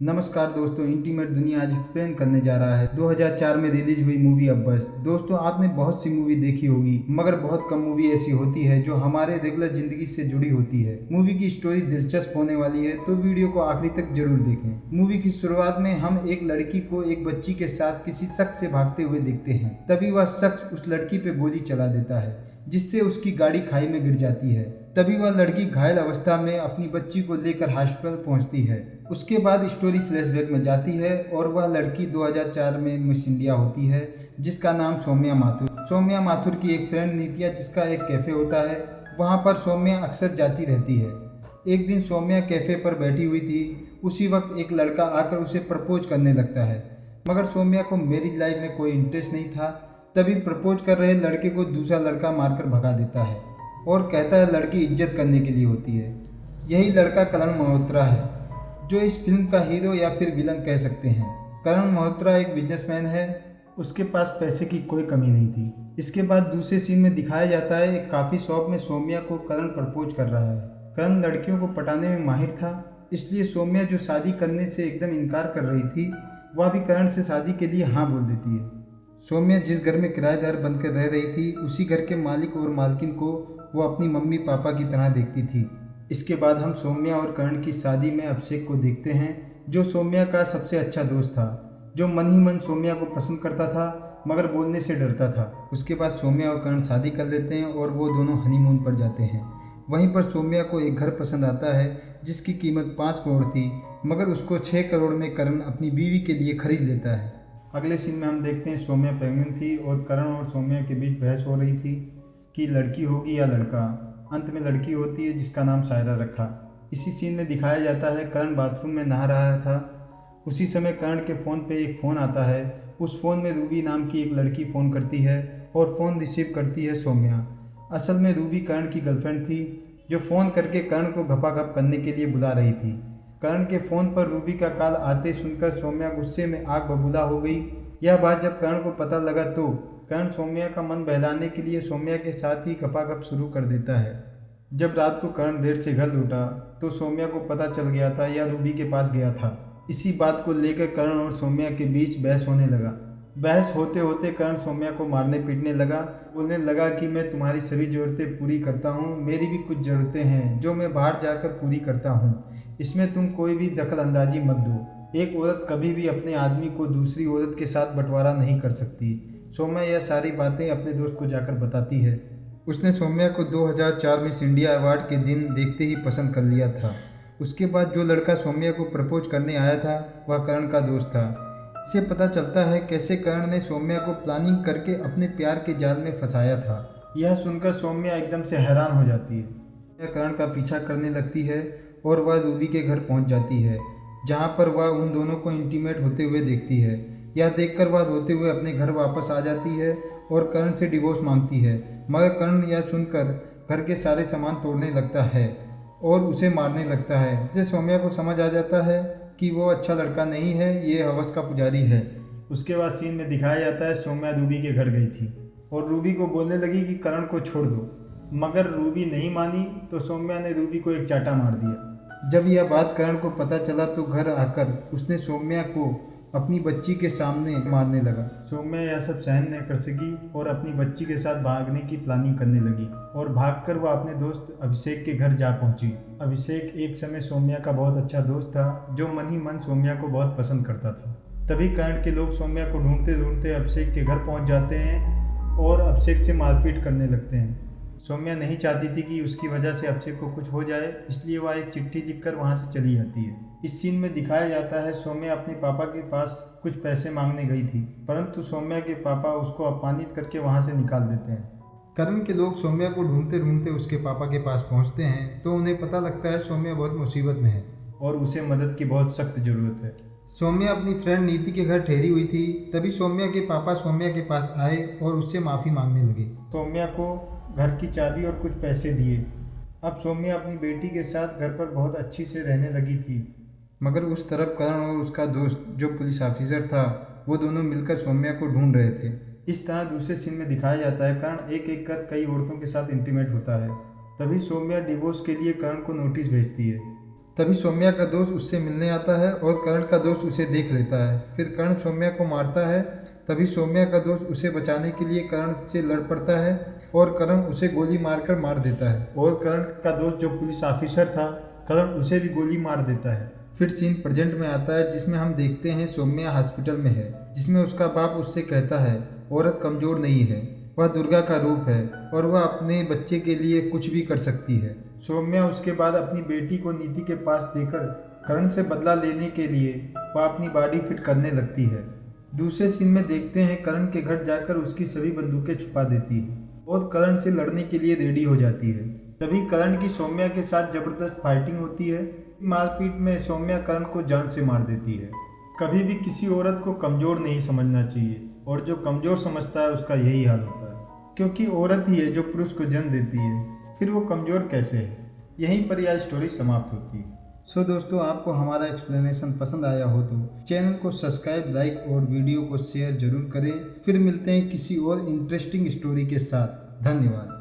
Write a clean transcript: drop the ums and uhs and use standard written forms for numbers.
नमस्कार दोस्तों, इंटीमेट दुनिया आज एक्सप्लेन करने जा रहा है 2004 में रिलीज हुई मूवी अब्बस। दोस्तों, आपने बहुत सी मूवी देखी होगी, मगर बहुत कम मूवी ऐसी होती है जो हमारे रेगुलर जिंदगी से जुड़ी होती है। मूवी की स्टोरी दिलचस्प होने वाली है, तो वीडियो को आखिरी तक जरूर देखें। मूवी की शुरुआत में हम एक लड़की को एक बच्ची के साथ किसी शख्स से भागते हुए देखते हैं। तभी वह शख्स उस लड़की पे गोली चला देता है, जिससे उसकी गाड़ी खाई में गिर जाती है। तभी वह लड़की घायल अवस्था में अपनी बच्ची को लेकर हॉस्पिटल पहुंचती है। उसके बाद स्टोरी फ्लैशबैक में जाती है और वह लड़की 2004 में मिस इंडिया होती है, जिसका नाम सौम्या माथुर। सौम्या माथुर की एक फ्रेंड नित्या, जिसका एक कैफ़े होता है, वहाँ पर सौम्या अक्सर जाती रहती है। एक दिन सौम्या कैफ़े पर बैठी हुई थी। उसी वक्त एक लड़का आकर उसे प्रपोज करने लगता है, मगर सौम्या को मैरिज लाइफ में कोई इंटरेस्ट नहीं था। तभी प्रपोज कर रहे लड़के को दूसरा लड़का मारकर भगा देता है और कहता है लड़की इज्जत करने के लिए होती है। यही लड़का करण मल्होत्रा है, जो इस फिल्म का हीरो या फिर विलन कह सकते हैं। करण मल्होत्रा एक बिजनेसमैन है, उसके पास पैसे की कोई कमी नहीं थी। इसके बाद दूसरे सीन में दिखाया जाता है एक कॉफ़ी शॉप में सौम्या को करण प्रपोज कर रहा है। करण लड़कियों को पटाने में माहिर था, इसलिए सौम्या जो शादी करने से एकदम इनकार कर रही थी, वह भी करण से शादी के लिए हाँ बोल देती है। सौम्या जिस घर में किराएदार बनकर रह रही थी, उसी घर के मालिक और मालकिन को वो अपनी मम्मी पापा की तरह देखती थी। इसके बाद हम सौम्या और करण की शादी में अभिषेक को देखते हैं, जो सौम्या का सबसे अच्छा दोस्त था, जो मन ही मन सौम्या को पसंद करता था, मगर बोलने से डरता था। उसके बाद सौम्या और करण शादी कर लेते हैं और वो दोनों हनीमून पर जाते हैं। वहीं पर सौम्या को एक घर पसंद आता है, जिसकी कीमत 5 करोड़ थी, मगर उसको 6 करोड़ में करण अपनी बीवी के लिए खरीद लेता है। अगले सीन में हम देखते हैं सौम्या प्रेग्नेंट थी और करण और सौम्या के बीच बहस हो रही थी कि लड़की होगी या लड़का। अंत में लड़की होती है, जिसका नाम सायरा रखा। इसी सीन में दिखाया जाता है करण बाथरूम में नहा रहा था। उसी समय करण के फ़ोन पे एक फ़ोन आता है। उस फ़ोन में रूबी नाम की एक लड़की फ़ोन करती है और फ़ोन रिसीव करती है सौम्या। असल में रूबी करण की गर्लफ्रेंड थी, जो फ़ोन करके करण को घपाघप करने के लिए बुला रही थी। करण के फ़ोन पर रूबी का कॉल आते सुनकर सौम्या गुस्से में आग बबूला हो गई। यह बात जब करण को पता लगा तो करण सौम्या का मन बहलाने के लिए सौम्या के साथ ही घपाघप शुरू कर देता है। जब रात को करण देर से घर लौटा तो सौम्या को पता चल गया था या रूबी के पास गया था। इसी बात को लेकर करण और सौम्या के बीच बहस होने लगा। बहस होते होते करण सौम्या को मारने पीटने लगा, बोलने लगा कि मैं तुम्हारी सभी ज़रूरतें पूरी करता हूँ, मेरी भी कुछ ज़रूरतें हैं जो मैं बाहर जाकर पूरी करता हूँ, इसमें तुम कोई भी दखल अंदाजी मत दो। एक औरत कभी भी अपने आदमी को दूसरी औरत के साथ बंटवारा नहीं कर सकती। सौम्या यह सारी बातें अपने दोस्त को जाकर बताती है। उसने सौम्या को 2004 मिस इंडिया अवार्ड के दिन देखते ही पसंद कर लिया था। उसके बाद जो लड़का सौम्या को प्रपोज करने आया था, वह करण का दोस्त था। इससे पता चलता है कैसे करण ने सौम्या को प्लानिंग करके अपने प्यार के जाल में फंसाया था। यह सुनकर सौम्या एकदम से हैरान हो जाती है। वह करण का पीछा करने लगती है और वह रूबी के घर पहुंच जाती है, जहां पर वह उन दोनों को इंटीमेट होते हुए देखती है। यह देखकर वह रोते हुए अपने घर वापस आ जाती है और करण से डिवोर्स मांगती है, मगर करण यह सुनकर घर के सारे सामान तोड़ने लगता है और उसे मारने लगता है। इससे सौम्या को समझ आ जाता है कि वो अच्छा लड़का नहीं है, ये हवस का पुजारी है। उसके बाद सीन में दिखाया जाता है सौम्या रूबी के घर गई थी और रूबी को बोलने लगी कि करण को छोड़ दो, मगर रूबी नहीं मानी तो सौम्या ने रूबी को एक चाटा मार दिया। जब यह बात करण को पता चला तो घर आकर उसने सौम्या को अपनी बच्ची के सामने मारने लगा। सौम्या यह सब सहन नहीं कर सकी और अपनी बच्ची के साथ भागने की प्लानिंग करने लगी और भागकर वह अपने दोस्त अभिषेक के घर जा पहुंची। अभिषेक एक समय सौम्या का बहुत अच्छा दोस्त था, जो मन ही मन सौम्या को बहुत पसंद करता था। तभी करण के लोग सौम्या को ढूंढते ढूंढते अभिषेक के घर पहुँच जाते हैं और अभिषेक से मारपीट करने लगते हैं। सौम्या नहीं चाहती थी कि उसकी वजह से अभिषेक को कुछ हो जाए, इसलिए वह एक चिट्ठी लिखकर वहां से चली जाती है। इस सीन में दिखाया जाता है सौम्या अपने पापा के पास कुछ पैसे मांगने गई थी, परंतु सौम्या के पापा उसको अपमानित करके वहां से निकाल देते हैं। करण के लोग सौम्या को ढूंढते ढूंढते उसके पापा के पास पहुंचते हैं तो उन्हें पता लगता है सौम्या बहुत मुसीबत में है और उसे मदद की बहुत सख्त ज़रूरत है। सौम्या अपनी फ्रेंड नीति के घर ठहरी हुई थी। तभी सौम्या के पापा सौम्या के पास आए और उससे माफ़ी मांगने लगे। सौम्या को घर की चाबी और कुछ पैसे दिए। अब सौम्या अपनी बेटी के साथ घर पर बहुत अच्छी से रहने लगी थी, मगर उस तरफ करण और उसका दोस्त जो पुलिस ऑफिसर था, वो दोनों मिलकर सौम्या को ढूंढ रहे थे। इस तरह दूसरे सीन में दिखाया जाता है करण एक एक कर कई औरतों के साथ इंटीमेट होता है। तभी सौम्या डिवोर्स के लिए करण को नोटिस भेजती है। तभी सौम्या का दोस्त उससे मिलने आता है और करण का दोस्त उसे देख लेता है। फिर करण सौम्या को मारता है। तभी सौम्या का दोस्त उसे बचाने के लिए करण से लड़ पड़ता है और करण उसे गोली मारकर मार देता है। और करण का दोस्त जो पुलिस ऑफिसर था, करण उसे भी गोली मार देता है। फिर सीन प्रेजेंट में आता है जिसमें हम देखते हैं सौम्या हॉस्पिटल में है, जिसमें उसका बाप उससे कहता है औरत कमज़ोर नहीं है, वह दुर्गा का रूप है और वह अपने बच्चे के लिए कुछ भी कर सकती है। सौम्या उसके बाद अपनी बेटी को नीति के पास देकर करण से बदला लेने के लिए वह अपनी बॉडी फिट करने लगती है। दूसरे सीन में देखते हैं करण के घर जाकर उसकी सभी बंदूकें छुपा देती है और करण से लड़ने के लिए रेडी हो जाती है। तभी करण की सौम्या के साथ जबरदस्त फाइटिंग होती है। मारपीट में सौम्या करण को जान से मार देती है। कभी भी किसी औरत को कमज़ोर नहीं समझना चाहिए और जो कमज़ोर समझता है उसका यही हाल होता है, क्योंकि औरत ही है जो पुरुष को जन्म देती है, फिर वो कमज़ोर कैसे है। यहीं पर यह स्टोरी समाप्त होती है। सो दोस्तों, आपको हमारा एक्सप्लेनेशन पसंद आया हो तो चैनल को सब्सक्राइब, लाइक और वीडियो को शेयर जरूर करें। फिर मिलते हैं किसी और इंटरेस्टिंग स्टोरी के साथ। धन्यवाद।